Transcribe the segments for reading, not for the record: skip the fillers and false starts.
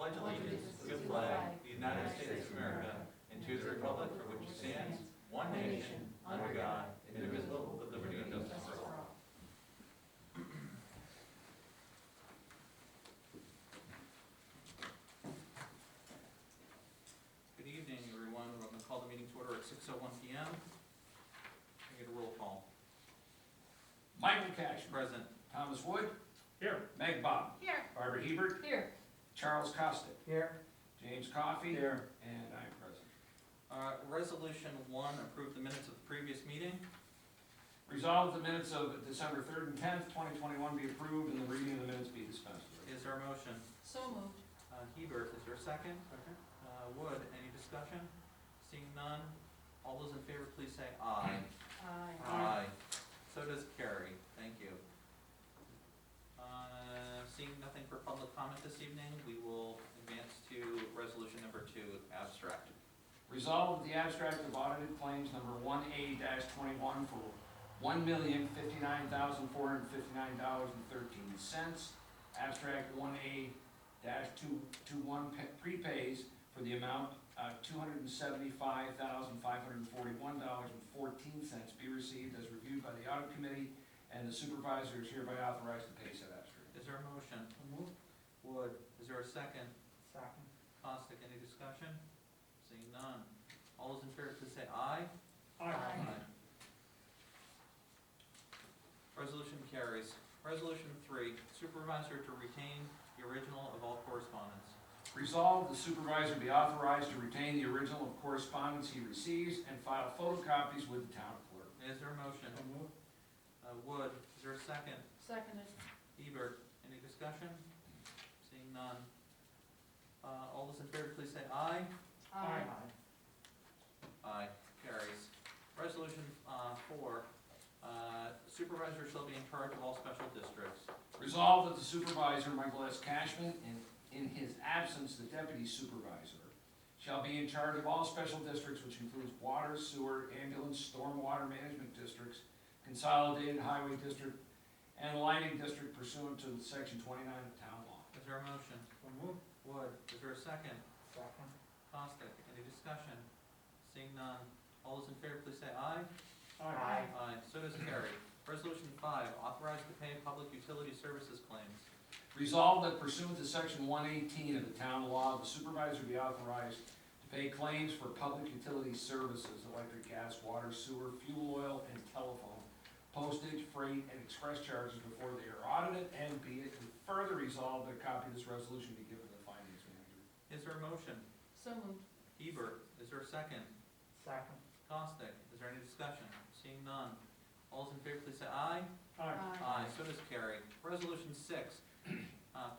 pledge allegiance to the flag of the United States of America and to the republic for which it stands, one nation, under God, indivisible, with liberty and justice for all. Good evening, everyone. We're going to call the meeting to order at 6:01 p.m. Can I get a roll call? Michael Cash. Present. Thomas Wood. Here. Meg Bob. Here. Barbara Hebert. Here. Charles Costick. Here. James Coffey. Here. And I'm present. Resolution 1, approve the minutes of the previous meeting. Resolved the minutes of December 3rd and 10th, 2021 be approved and the reading of the minutes be dispensed with. Is there a motion? So moved. Hebert, is there a second? Second. Wood, any discussion? Seeing none, all those in favor please say aye. Aye. So does carry, thank you. Seeing nothing for public comment this evening, we will advance to resolution number 2, abstract. Resolved the abstract of audited claims number 1A-21 for $1,059,459.13. Abstract 1A-221 prepays for the amount $275,541.14 be received as reviewed by the audit committee, and the supervisor is hereby authorized to pay said abstract. Is there a motion? Wood, is there a second? Second. Costick, any discussion? Seeing none, all those in favor please say aye. Aye. Resolution carries. Resolution 3, supervisor to retain the original of all correspondence. Resolved, the supervisor be authorized to retain the original of correspondence he receives and file photocopies with the town clerk. Is there a motion? Wood, is there a second? Seconded. Hebert, any discussion? Seeing none. All those in favor please say aye. Aye. Aye, carries. Resolution 4, supervisor shall be in charge of all special districts. Resolved that the supervisor, Michael S. Cashman, and in his absence, the deputy supervisor, shall be in charge of all special districts, which includes water, sewer, ambulance, stormwater management districts, consolidated highway district, and lighting district pursuant to section 29 of town law. Is there a motion? Wood, is there a second? Second. Costick, any discussion? Seeing none, all those in favor please say aye. Aye. Aye, so does carry. Resolution 5, authorized to pay public utility services claims. Resolved that pursuant to section 118 of the town law, the supervisor be authorized to pay claims for public utility services, electric, gas, water, sewer, fuel oil, and telephone, postage, freight, and express charges before they are audited, and be it further resolved that a copy of this resolution be given to the finance manager. Is there a motion? So moved. Hebert, is there a second? Second. Costick, is there any discussion? Seeing none, all those in favor please say aye. Aye. So does carry. Resolution 6,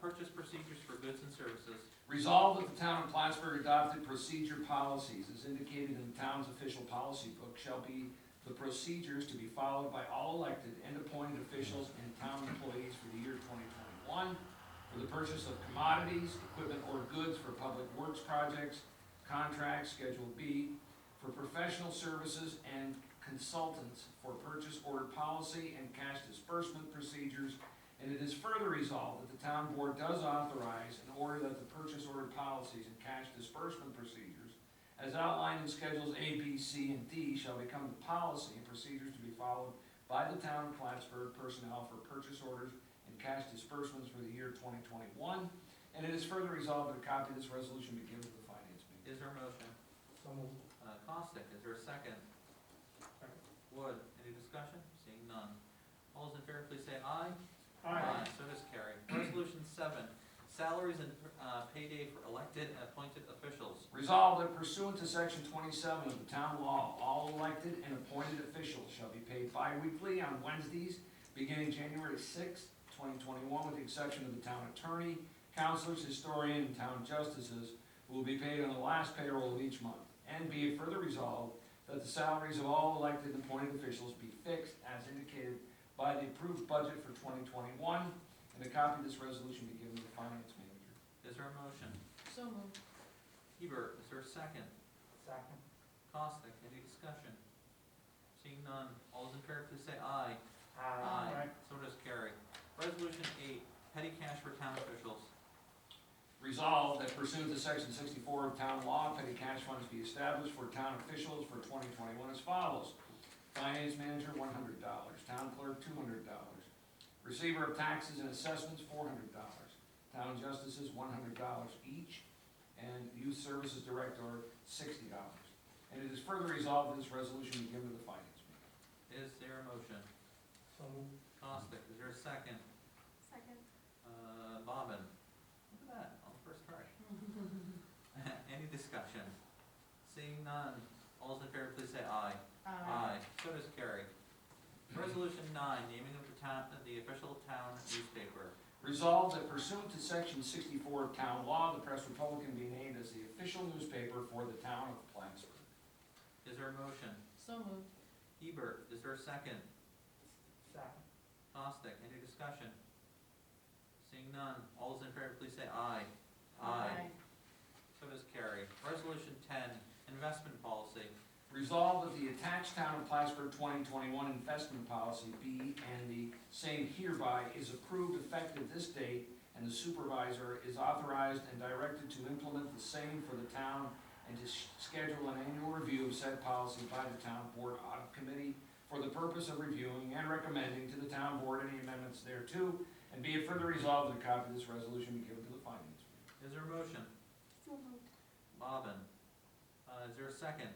purchase procedures for goods and services. Resolved that the town of Plattsburgh adopted procedure policies as indicated in the town's official policy book shall be the procedures to be followed by all elected and appointed officials and town employees for the year 2021 for the purchase of commodities, equipment, or goods for public works projects, contracts, Schedule B, for professional services and consultants for purchase order policy and cash disbursement procedures. And it is further resolved that the town board does authorize in order that the purchase order policies and cash disbursement procedures as outlined in Schedules A, B, C, and D shall become the policy and procedures to be followed by the town of Plattsburgh personnel for purchase orders and cash disbursements for the year 2021. And it is further resolved that a copy of this resolution be given to the finance committee. Is there a motion? So moved. Costick, is there a second? Wood, any discussion? Seeing none. All those in favor please say aye. So does carry. Resolution 7, salaries and payday for elected and appointed officials. Resolved that pursuant to section 27 of the town law, all elected and appointed officials shall be paid bi-weekly on Wednesdays beginning January 6, 2021, with the exception of the town attorney, counselors, historian, and town justices, who will be paid on the last payroll of each month. And be it further resolved that the salaries of all elected and appointed officials be fixed as indicated by the approved budget for 2021, and a copy of this resolution be given to the finance manager. Is there a motion? So moved. Hebert, is there a second? Second. Costick, any discussion? Seeing none, all those in favor please say aye. Aye. So does carry. Resolution 8, petty cash for town officials. Resolved that pursuant to section 64 of town law, petty cash funds be established for town officials for 2021 as follows. Finance manager, $100. Town clerk, $200. Receiver of taxes and assessments, $400. Town justices, $100 each. And youth services director, $60. And it is further resolved that this resolution be given to the finance meeting. Is there a motion? So moved. Costick, is there a second? Second. Bobbin, look at that, on the first try. Any discussion? Seeing none, all those in favor, please say aye. So does carry. Resolution 9, naming of the official town newspaper. Resolved that pursuant to section 64 of town law, the Press Republican be named as the official newspaper for the town of Plattsburgh. Is there a motion? So moved. Hebert, is there a second? Second. Costick, any discussion? Seeing none, all those in favor, please say aye. So does carry. Resolution 10, investment policy. Resolved that the attached town of Plattsburgh 2021 investment policy be and the same hereby is approved effective this date, and the supervisor is authorized and directed to implement the same for the town and to schedule an annual review of said policy by the town board audit committee for the purpose of reviewing and recommending to the town board any amendments thereto, and be it further resolved that a copy of this resolution be given to the finance committee. Is there a motion? So moved. Bobbin, is there a second?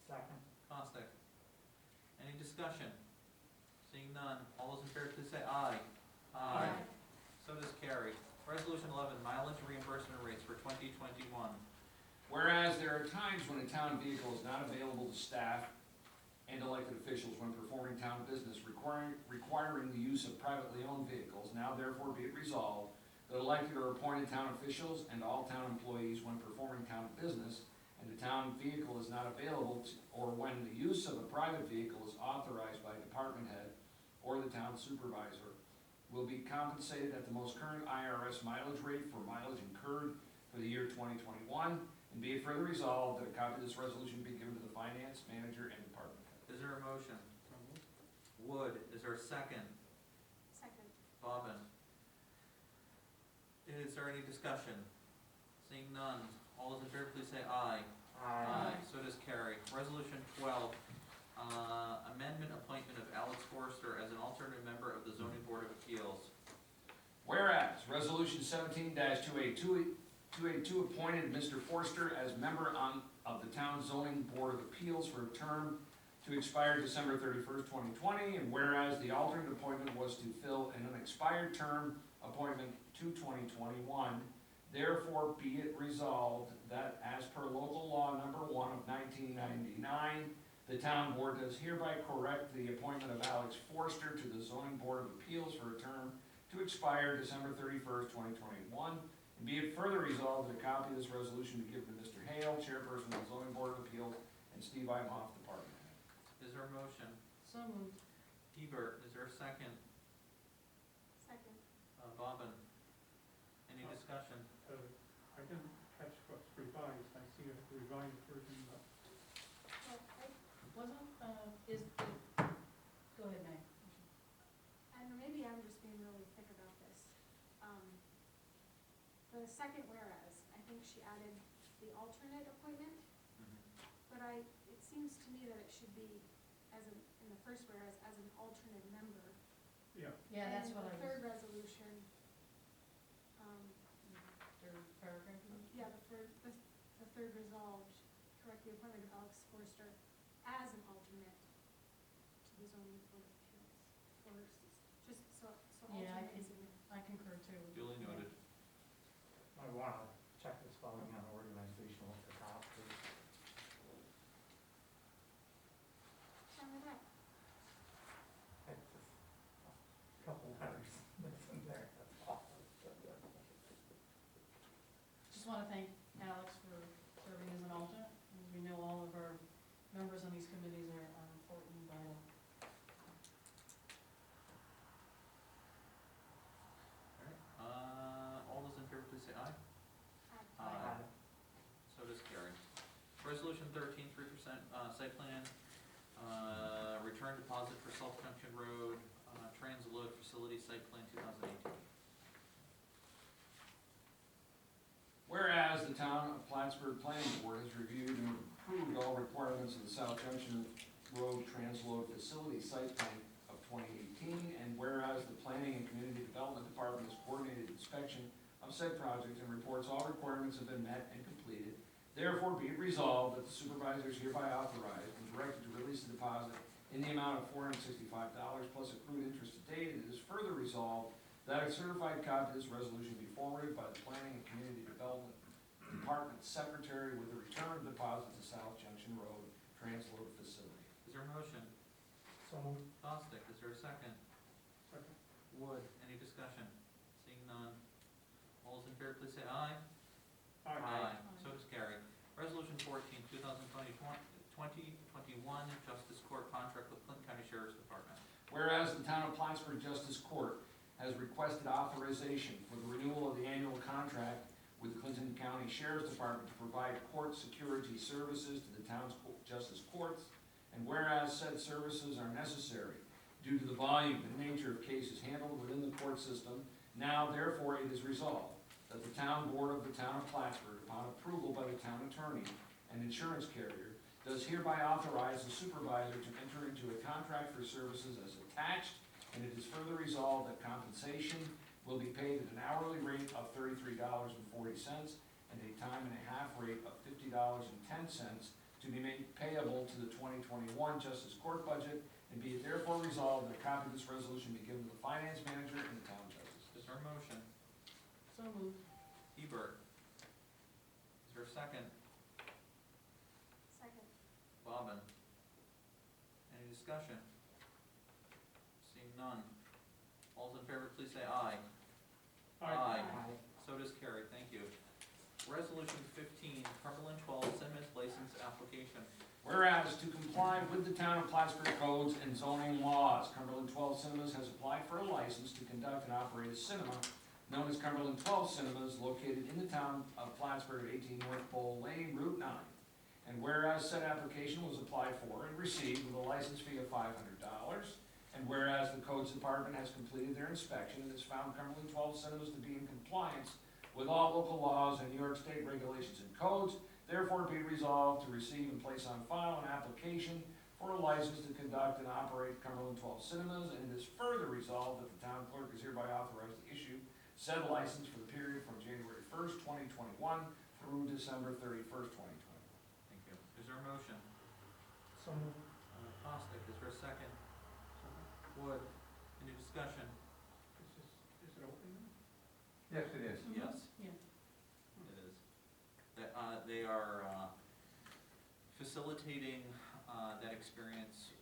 Second. Costick, any discussion? Seeing none, all those in favor, please say aye. So does carry. Resolution 11, mileage reimbursement rates for 2021. Whereas there are times when a town vehicle is not available to staff and elected officials when performing town business requiring the use of privately owned vehicles, now therefore be it resolved that elected or appointed town officials and all town employees when performing town business and the town vehicle is not available or when the use of a private vehicle is authorized by a department head or the town supervisor will be compensated at the most current IRS mileage rate for mileage incurred for the year 2021, and be it further resolved that a copy of this resolution be given to the finance manager and department head. Is there a motion? Wood, is there a second? Second. Bobbin. Is there any discussion? Seeing none, all those in favor, please say aye. So does carry. Resolution 12, amendment appointment of Alex Forrester as an alternate member of the zoning board of appeals. Whereas Resolution 17-282 appointed Mr. Forster as member of the town zoning board of appeals for a term to expire December 31st, 2020, and whereas the alternate appointment was to fill an unexpired term appointment to 2021, therefore be it resolved that as per local law number 1 of 1999, the town board does hereby correct the appointment of Alex Forster to the zoning board of appeals for a term to expire December 31st, 2021, and be it further resolved that a copy of this resolution be given to Mr. Hale, chairperson of the zoning board of appeals, and Steve Imhoff, department head. Is there a motion? So moved. Hebert, is there a second? Second. Bobbin, any discussion? I didn't catch what's revised, I see a revised version, but Wasn't, go ahead, Meg. And maybe I'm just being really thick about this. The second whereas, I think she added the alternate appointment, but it seems to me that it should be in the first whereas, as an alternate member. yeah, Yeah, that's what I And the was, third resolution, third paragraph. the third resolved, correct the appointment of Alex Forster as an alternate to the zoning board of appeals. Or just so Yeah, alternate is in I concur too. Duly noted. I want to check the spelling on organizational at the top, please. Tell me that. It's just a couple letters missing there, that's all. Just want to thank Alex for serving as an alternate. As we know, all of our members on these committees are important and vital. All those in favor, please say aye. Aye. So does carry. Resolution 13, 3% site plan, return deposit for South Junction Road, Transload Facility Site Plan 2018. requirements of the South Junction Road Transload Facility Site Plan of 2018, and whereas the Planning and Community Development Department has coordinated inspection of said project and reports all requirements have been met and completed, therefore be it resolved that the supervisor is hereby authorized and directed to release the deposit in the amount of $465 plus accrued interest to date, and it is further resolved that a certified copy of this resolution be forwarded by the Planning and Community Development Department Secretary with the return of deposit to South Junction Road Transload Facility. Is there a motion? So moved. Bostic, is there a second? Second. Wood, any discussion? Seeing none. All those in favor, please say aye. Aye. So does carry. Resolution 14, 2021, Justice Court contract with Clinton County Sheriff's Department. Whereas the town of Plattsburgh Justice Court has requested authorization for the renewal of the annual contract with the Clinton County Sheriff's Department to provide court security services to the town's justice courts, and whereas said services are necessary due to the volume and nature of cases handled within the court system, now therefore it is resolved that the town board of the town of Plattsburgh, upon approval by the town attorney and insurance carrier, does hereby authorize the supervisor to enter into a contract for services as attached, and it is further resolved that compensation will be paid at an hourly rate of $33.40 and a time and a half rate of $50.10 to be made payable to the 2021 Justice Court budget, and be it therefore resolved that a copy of this resolution be given to the finance manager and the town justice. Is there a motion? So moved. Hebert. Is there a second? Second. Bobbin. Any discussion? Seeing none. All those in favor, please say aye. Aye. So does carry, thank you. Resolution 15, Cumberland 12 Cinemas License Application. Whereas to comply with the town of Plattsburgh codes and zoning laws, Cumberland 12 Cinemas has applied for a license to conduct and operate a cinema known as Cumberland 12 Cinemas, located in the town of Plattsburgh at 18 North Pole Lane, Route 9. And whereas said application was applied for and received with a license fee of $500, and whereas the codes department has completed their inspection and has found Cumberland 12 Cinemas to be in compliance with all local laws and New York State regulations and codes, therefore be resolved to receive and place on file an application for a license to conduct and operate Cumberland 12 Cinemas, and it is further resolved that the town clerk is hereby authorized to issue said license for the period from January 1st, 2021 through December 31st, 2021. Thank you. Is there a motion? So moved. Bostic, is there a second? Wood, any discussion? Is it open now? Yes, it is. Mhm. Yes. Yeah. It is. They are facilitating that experience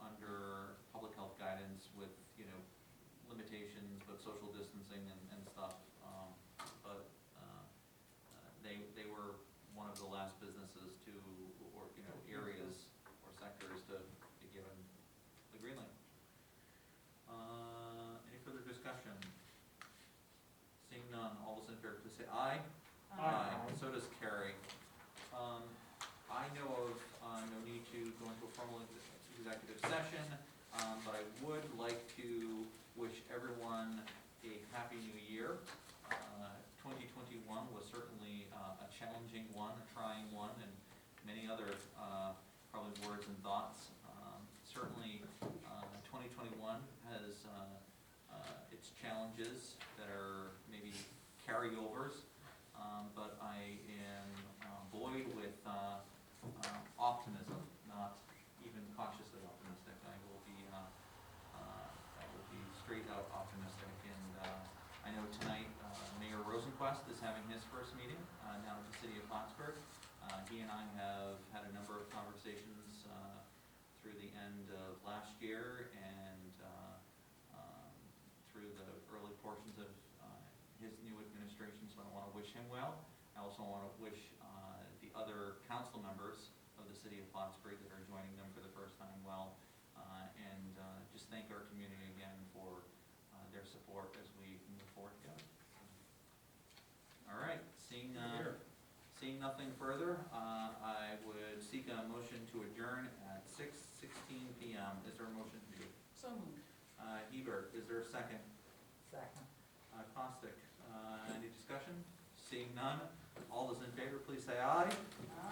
under public health guidance with, limitations, but social distancing and stuff. But they were one of the last businesses to, or, areas or sectors to be given the green light. Any further discussion? Seeing none, all those in favor, please say aye. Aye. So does carry. I know of no need to go into a formal executive session, but I would like to wish everyone a happy new year. 2021 was certainly a challenging one, a trying one, and many other probably words and thoughts. Certainly, 2021 has its challenges that are maybe carryovers, but I am buoyed with optimism, not even cautiously optimistic. I will be straight out optimistic. And I know tonight Mayor Rosenquist is having his first meeting down at the city of Plattsburgh. He and I have had a number of conversations through the end of last year and through the early portions of his new administration, so I want to wish him well. I also want to wish the other council members of the city of Plattsburgh that are joining them for the first time well, and just thank our community again for their support as we move forward together. All right, seeing nothing further, I would seek a motion to adjourn at 6:16 p.m. Is there a motion? So moved. Hebert, is there a second? Second. Costick, any discussion? Seeing none, All those in favor, please say aye.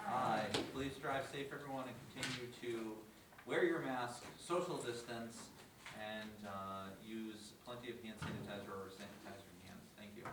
Aye. Please drive safe, everyone, and continue to wear your mask, social distance, and use plenty of hand sanitizer or sanitize your hands. Thank you.